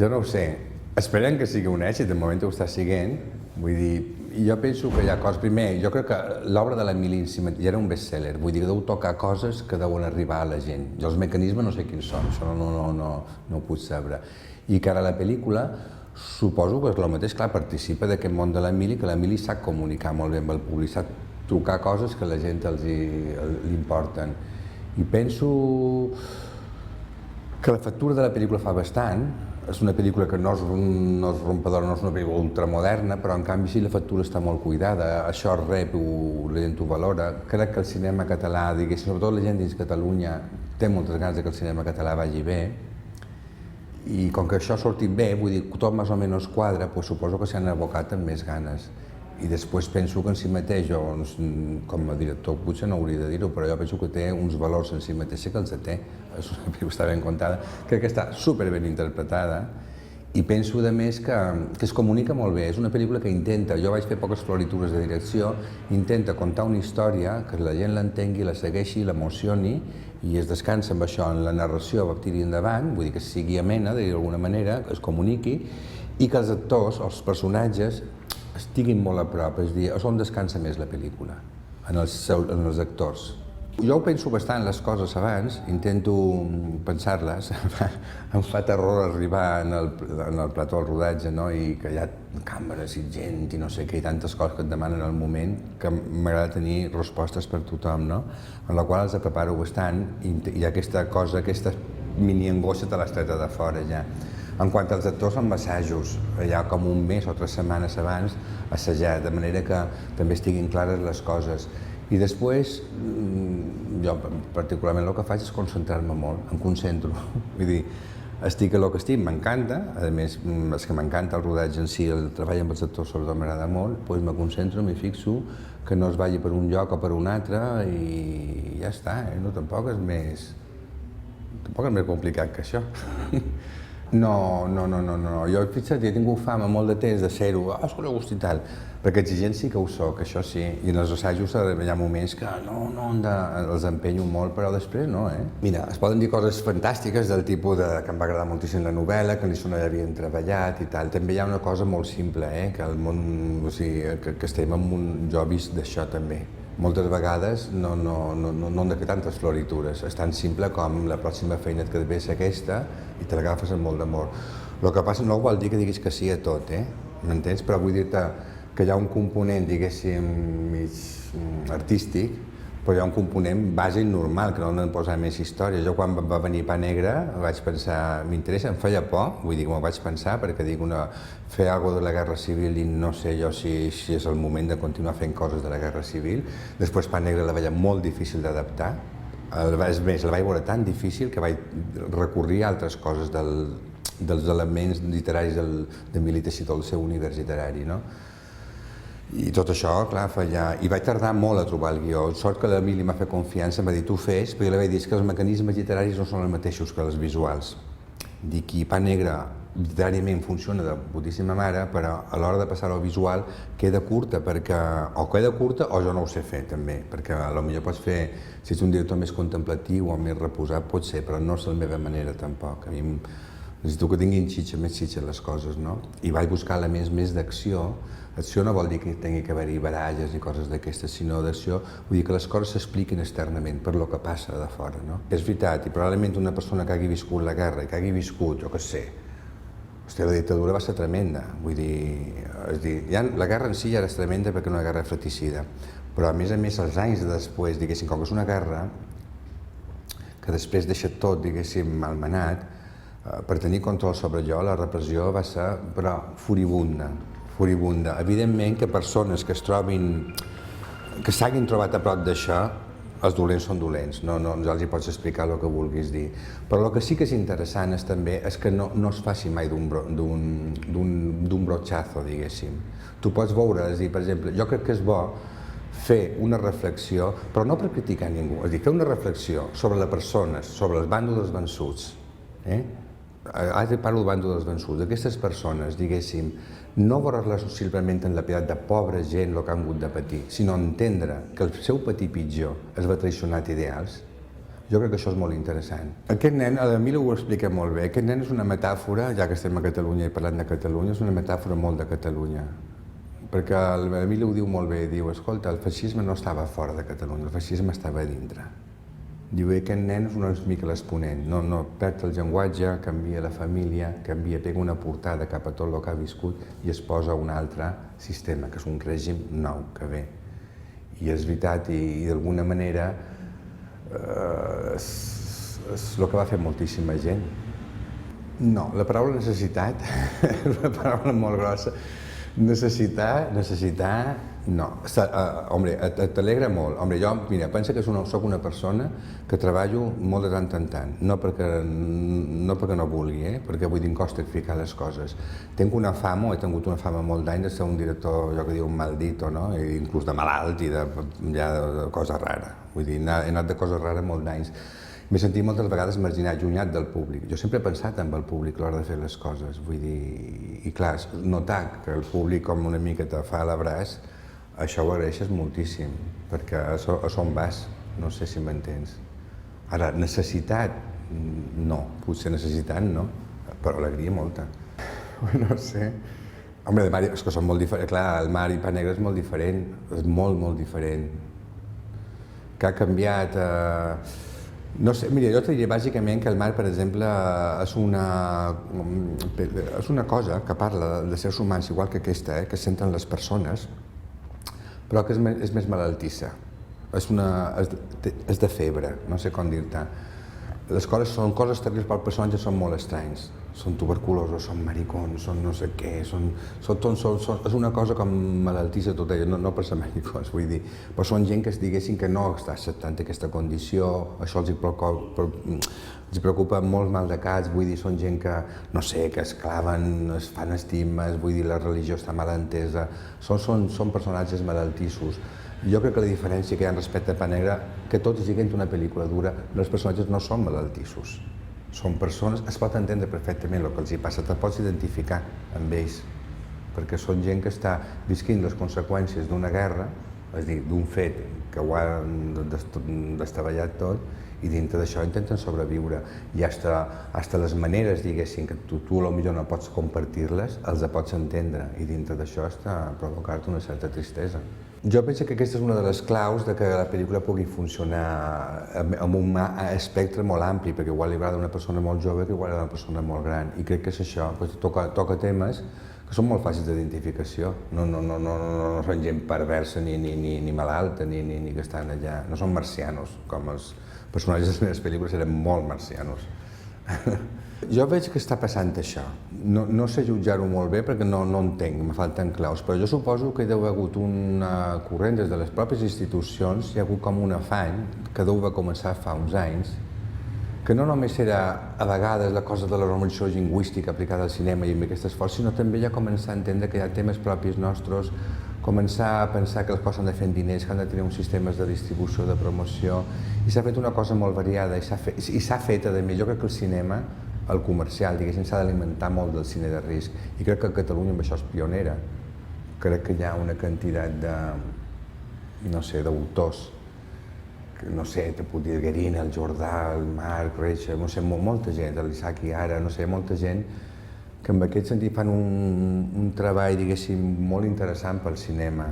Jo no ho sé. Esperem que sigui un èxit, de moment ho està siguent. Vull dir, jo penso que hi ha coses... Primer, jo crec que l'obra de l'Emili en si ja era un best-seller, vull dir que deu tocar coses que deuen arribar a la gent. Jo els mecanismes no sé quins són, això no ho puc saber. I que ara la pel·lícula, suposo que és el mateix, clar, participa d'aquest món de l'Emili, que l'Emili sap comunicar molt bé amb el públic, sap trucar coses que a la gent li importen. I penso que la factura de la pel·lícula fa bastant. És una pel·lícula que no és rompedora, no és una pel·lícula ultramoderna, però en canvi sí la factura està molt cuidada, això rep, la gent ho valora. Crec que el cinema català, diguéssim, sobretot la gent dins Catalunya, té moltes ganes que el cinema català vagi bé, i com que això ha sortit bé, vull dir, tot més o menys quadra, doncs suposo que s'han abocat amb més ganes. I després penso que en si mateix, jo com a director potser no hauria de dir-ho, però jo penso que té uns valors en si mateixa que els té. És una pel·lícula que està ben contada, crec que està superben interpretada i penso a més que es comunica molt bé. És una pel·lícula que intenta, jo vaig fer poques floritures de direcció, intenta contar una història, que la gent l'entengui, la segueixi, l'emocioni i es descansa amb això, en la narració va tiri endavant, vull dir que sigui amena d'alguna manera, que es comuniqui i que els actors, els personatges, estiguin molt a prop, és a dir, és on descansa més la pel·lícula, en els actors. Jo ho penso bastant, les coses abans, intento pensar-les, em fa terror arribar en el plató del rodatge, no? I que hi ha càmeres i gent i no sé què, i tantes coses que et demanen al moment, que m'agrada tenir respostes per tothom, no? En la qual els preparo bastant i hi ha aquesta cosa, aquesta mini angoixa te l'has treta de fora ja. En quant als actors, amb assajos, hi ha com un mes o 3 setmanes abans assajar, de manera que també estiguin clares les coses. I després, jo particularment el que faig és concentrar-me molt, em concentro. Vull dir, estic a lo que estic, m'encanta, a més és que m'encanta el rodatge en si, el treball amb els actors sobretot m'agrada molt, doncs me concentro, m'hi fixo, que no es vagi per un lloc o per un altre i ja està, tampoc és més complicat que això. No, jo fixa't, he tingut fama molt de temps de ser-ho, és que no gust i tal, perquè exigent sí que ho soc, això sí, i en els assajos hi ha moments que els empenyo molt, però després no, Mira, es poden dir coses fantàstiques del tipus que em va agradar moltíssim la novel·la, que l'Isona ja havien treballat i tal, també hi ha una cosa molt simple, que el món, o sigui, que estem en un... Jo he vist d'això també. Moltes vegades no hem de fer tantes floritures, és tan simple com la pròxima feina que et ve és aquesta i te l'agafes amb molt d'amor. El que passa no vol dir que diguis que sí a tot, m'entens? Però vull dir-te que hi ha un component, diguéssim, mig artístic, però hi ha un component bàsic normal, que no hem de posar més història. Jo quan va venir Pa Negre vaig pensar, m'interessa, em feia por, vull dir que m'ho vaig pensar, perquè dic, fer alguna cosa de la Guerra Civil i no sé jo si és el moment de continuar fent coses de la Guerra Civil. Després Pa Negre la veia molt difícil d'adaptar, és més, la vaig veure tan difícil que vaig recórrer a altres coses dels elements literaris d'Emili Teixidor, del seu univers literari, no? I tot això, clar, i vaig tardar molt a trobar el guió. Sort que l'Emili m'ha fet confiança, em va dir, tu fes, però jo li vaig dir que els mecanismes literaris no són els mateixos que els visuals. Dic, i Pa Negre literàriament funciona de putíssima mare, però a l'hora de passar al visual queda curta, o queda curta o jo no ho sé fer també, perquè potser pots fer, si ets un director més contemplatiu o més reposat, pot ser, però no és la meva manera tampoc. A mi necessito que tinguin més xitxa les coses, no? I vaig buscar elements més d'acció. Acció no vol dir que tingui que haver-hi baralles i coses d'aquestes, sinó d'acció, vull dir que les coses s'expliquin externament per lo que passa de fora, no? És veritat, i probablement una persona que hagi viscut la guerra i que hagi viscut, jo què sé, hòstia, la dictadura va ser tremenda, vull dir, la guerra en si ja era tremenda perquè era una guerra fratricida, però a més els anys després, diguéssim, com que és una guerra que després deixa tot, diguéssim, malmenat, per tenir control sobre allò, la repressió va ser, però, furibunda. Evidentment que persones que s'hagin trobat a prop d'això, els dolents són dolents, no els hi pots explicar el que vulguis dir. Però el que sí que és interessant també és que no es faci mai d'un brochazo, diguéssim. Tu pots veure, és a dir, per exemple, jo crec que és bo fer una reflexió, però no per criticar ningú, és a dir, fer una reflexió sobre les persones, sobre els bàndols dels vençuts, ara parlo del bàndol dels vençuts, aquestes persones, diguéssim, no veure-les simplement en la pietat de pobra gent el que han hagut de patir, sinó entendre que el seu patir pitjor es va traicionar ideals. Jo crec que això és molt interessant. Aquest nen, l'Emili ho explica molt bé, aquest nen és una metàfora, ja que estem a Catalunya i parlant de Catalunya, és una metàfora molt de Catalunya. Perquè l'Emili ho diu molt bé, diu, escolta, el feixisme no estava fora de Catalunya, el feixisme estava a dintre. Diu, aquest nen és una mica l'exponent, no perd el llenguatge, canvia la família, pega una portada cap a tot el que ha viscut i es posa un altre sistema, que és un règim nou que ve. I és veritat, i d'alguna manera és el que va fer moltíssima gent. No, la paraula necessitat és una paraula molt grossa. Necessitar, no. Home, t'alegra molt. Home, jo, mira, pensa que soc una persona que treballo molt de tant en tant. No perquè no vulgui, perquè vull dir, em costa explicar les coses. Tinc una fama, he tingut una fama molt d'anys de ser un director, allò que diu un maldito, no? Inclús de malalt i de cosa rara. Vull dir, he anat de coses rares molt d'anys. M'he sentit moltes vegades marginat, allunyat del públic. Jo sempre he pensat en el públic a l'hora de fer les coses, vull dir, i clar, notar que el públic com una mica te fa l'abraç, això ho agraeixes moltíssim, perquè a on vas, no sé si m'entens. Ara, necessitat, no, potser necessitat no, però alegria molta. No sé. Home, és que són molt diferents, clar, el mar i pa negre és molt diferent, és molt, molt diferent. Que ha canviat... No sé, mira, jo et diré bàsicament que el mar, per exemple, és una cosa que parla de sers humans, igual que aquesta, que senten les persones, però que és més malaltissa. És de febre, no sé com dir-te. Les coses són coses terribles, però els personatges són molt estranys. Són tuberculosos, són maricons, són no sé què, és una cosa com malaltissa tota ella, no per ser maricons, vull dir, però són gent que es diguessin que no està acceptant aquesta condició, això els preocupa molt mal de cas, vull dir, són gent que, no sé, que es claven, es fan estigmes, vull dir, la religió està mal entesa, són personatges malaltissos. Jo crec que la diferència que hi ha respecte a Pa Negre, que tot i sent una pel·lícula dura, els personatges no són malaltissos. Són persones, es pot entendre perfectament el que els hi passa, te pots identificar amb ells, perquè són gent que està visquint les conseqüències d'una guerra, és a dir, d'un fet que ho ha destavellat tot, i dintre d'això intenten sobreviure. I fins les maneres, diguéssim, que tu potser no pots compartir-les, els pots entendre, i dintre d'això està provocar-te una certa tristesa. Jo penso que aquesta és una de les claus de que la pel·lícula pugui funcionar amb un espectre molt ampli, perquè igual li agrada una persona molt jove que igual li agrada una persona molt gran, i crec que és això, toca temes que són molt fàcils d'identificació, no són gent perversa ni malalta, ni que estan allà, no són marcianos, com els personatges de les meves pel·lícules eren molt marcianos. Jo veig que està passant això. No sé jutjar-ho molt bé perquè no entenc, me falten claus, però jo suposo que hi deu haver hagut un corrent des de les pròpies institucions, hi ha hagut com un afany que deu haver començat fa uns anys, que no només era a vegades la cosa de la normalització lingüística aplicada al cinema i amb aquest esforç, sinó també ja començar a entendre que hi ha temes propis nostres, començar a pensar que les coses han de fer en diners, que han de tenir uns sistemes de distribució, de promoció, i s'ha fet una cosa molt variada i s'ha fet, a més, jo crec que el cinema, el comercial, diguéssim, s'ha d'alimentar molt del cine de risc, i crec que Catalunya amb això és pionera. Crec que hi ha una quantitat de, no sé, d'autors, no sé, te puc dir Guerin, el Jordà, el Marc, Reixa, no sé, molta gent, l'Isaac i ara, no sé, molta gent que en aquest sentit fan un treball, diguéssim, molt interessant pel cinema,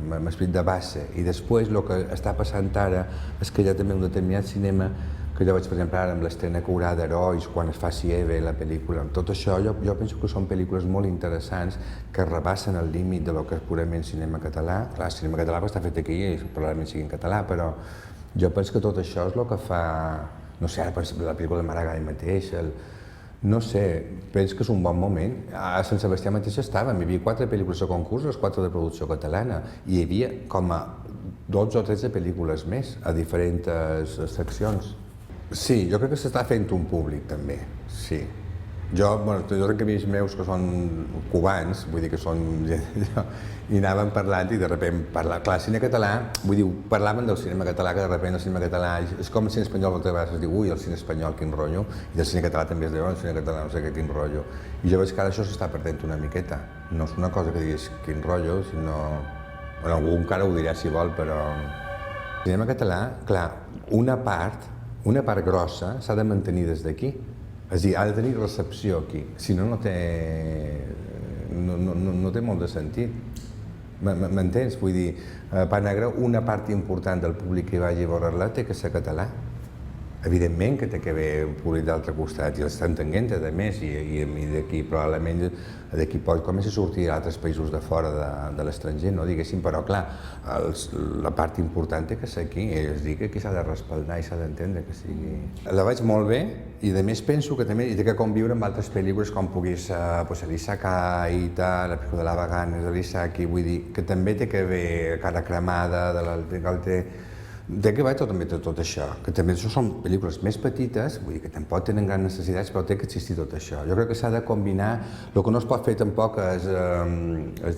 amb esperit de base. I després el que està passant ara és que hi ha també un determinat cinema que jo vaig, per exemple, ara amb l'estrena que haurà d'Herois, quan es faci Eve, la pel·lícula, amb tot això, jo penso que són pel·lícules molt interessants que rebassen el límit de lo que és purament cinema català. Clar, el cinema català està fet aquí i probablement sigui en català, però jo penso que tot això és el que fa, no sé, ara, per exemple, la pel·lícula de Maragall mateix, no sé, penso que és un bon moment. A Sant Sebastià mateix estàvem, hi havia 4 pel·lícules de concurs, les 4 de producció catalana, i hi havia com a 12 o 13 pel·lícules més a diferents seccions. Sí, jo crec que s'està fent un públic també, sí. Jo tenc amics meus que són cubans, vull dir que són gent, i anàvem parlant i de sobte clar, cine català, vull dir, parlaven del cinema català, que de sobte el cinema català, és com el cine espanyol moltes vegades es diu, ui, el cine espanyol, quin rotllo, i del cine català també es diu, el cine català, no sé què, quin rotllo. I jo veig que ara això s'està perdent una miqueta. No és una cosa que diguis quin rotllo, sinó... Bueno, algú encara ho dirà si vol, però... El cinema català, clar, una part una part grossa s'ha de mantenir des d'aquí. És a dir, ha de tenir recepció aquí, si no, no té molt de sentit. M'entens? Vull dir, Pa Negre, una part important del públic que vagi a veure-la té que ser català. Evidentment que té que haver un públic d'altre costat, i l'estan entenent, a més, i d'aquí probablement d'aquí poc comença a sortir a altres països de fora de l'estranger, no diguéssim, però clar, la part important té que ser aquí, és a dir, que aquí s'ha de respaldar i s'ha d'entendre que sigui... La veig molt bé, i a més penso que també té que conviure amb altres pel·lícules com puguis l'Isakai i tal, la pel·lícula de la Vegana, de l'Isaki, vull dir, que també té que haver Cara cremada, té que veure també tot això, que també són pel·lícules més petites, vull dir que tampoc tenen grans necessitats, però té que existir tot això. Jo crec que s'ha de combinar, el que no es pot fer tampoc és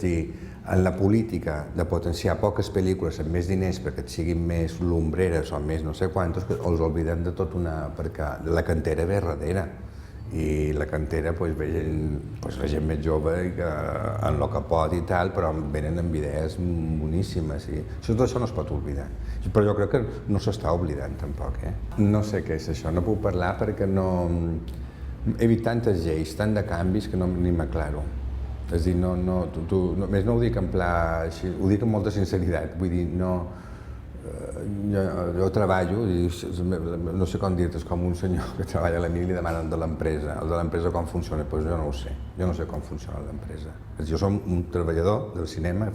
dir, en la política de potenciar poques pel·lícules amb més diners perquè et siguin més lumbreres o més no sé quantos, que els oblidem de tot perquè la cantera ve darrere. I la cantera la gent més jove en el que pot i tal, però venen amb idees boníssimes i tot això no es pot oblidar. Però jo crec que no s'està oblidant tampoc. No sé què és això, no puc parlar perquè no... He vist tantes lleis, tant de canvis que ni m'aclaro. És a dir, només no ho dic en pla així, ho dic amb molta sinceritat, vull dir, no... Jo treballo, i no sé com dir-te, és com un senyor que treballa a l'amic i li demanen de l'empresa. El de l'empresa com funciona? Doncs jo no ho sé. Jo no sé com funciona l'empresa. Jo som un treballador del cinema,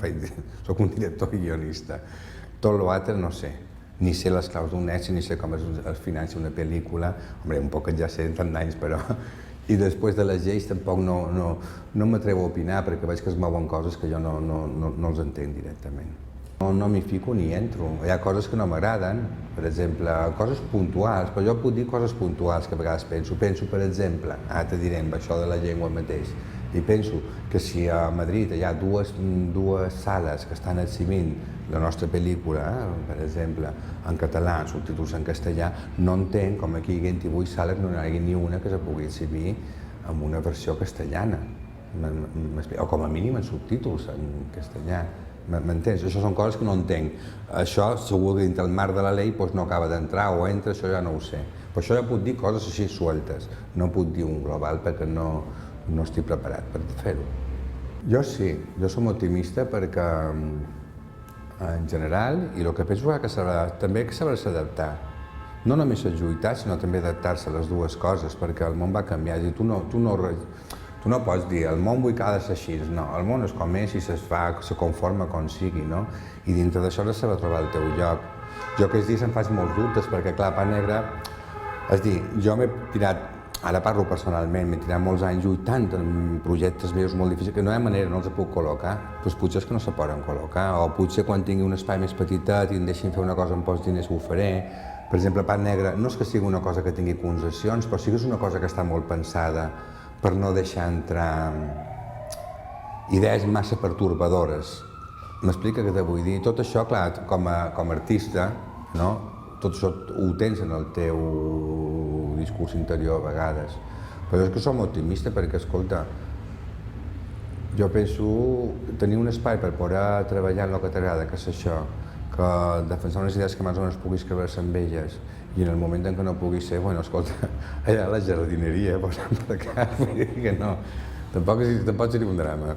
soc un director i guionista. Tot l'altre no sé. Ni sé les claus d'un èxit, ni sé com es financia una pel·lícula. Home, un poc ja sé, tant d'anys, però... I després de les lleis tampoc no m'atrevo a opinar perquè veig que es mouen coses que jo no els entenc directament. No m'hi fico ni entro. Hi ha coses que no m'agraden, per exemple, coses puntuals, però jo puc dir coses puntuals que a vegades penso. Penso, per exemple, ara te diré amb això de la llengua mateix, i penso que si a Madrid hi ha dues sales que estan exhibint la nostra pel·lícula, per exemple, en català, amb subtítols en castellà, no entenc com aquí a 28 sales no n'hi hagi ni una que se pugui exhibir amb una versió castellana, o com a mínim en subtítols en castellà. M'entens? Això són coses que no entenc. Això segur que dintre el marc de la llei no acaba d'entrar o entra, això ja no ho sé. Per això ja puc dir coses així sueltes, no puc dir un global perquè no estic preparat per fer-ho. Jo sí, jo som optimista perquè en general, i el que penso és que també que saber s'adaptar. No només a lluitar, sinó també adaptar-se a les dues coses, perquè el món va canviar. Tu no pots dir, el món vull que ha de ser així, no, el món és com és i se conforma com sigui, no? I dintre d'això has de saber trobar el teu lloc. Jo aquests dies em faig molts dubtes, perquè clar, Pa Negre, és dir, jo m'he tirat, ara parlo personalment, m'he tirat molts anys lluitant en projectes meus molt difícils, que no hi ha manera, no els puc col·locar, doncs potser és que no se poden col·locar, o potser quan tingui un espai més petitet i em deixin fer una cosa amb pocs diners ho faré. Per exemple, Pa Negre no és que sigui una cosa que tingui concessions, però sí que és una cosa que està molt pensada per no deixar entrar idees massa pertorbadores. M'explica què te vull dir? Tot això, clar, com a artista, no? Tot això ho tens en el teu discurs interior a vegades. Però és que som optimistes perquè, escolta, jo penso tenir un espai per poder treballar en el que t'agrada, que és això, que defensar unes idees que més o menys puguis creure-se amb elles, i en el moment en què no pugui ser, bueno, escolta, allà a la jardineria, posant per cas, vull dir que no, tampoc seria un drama.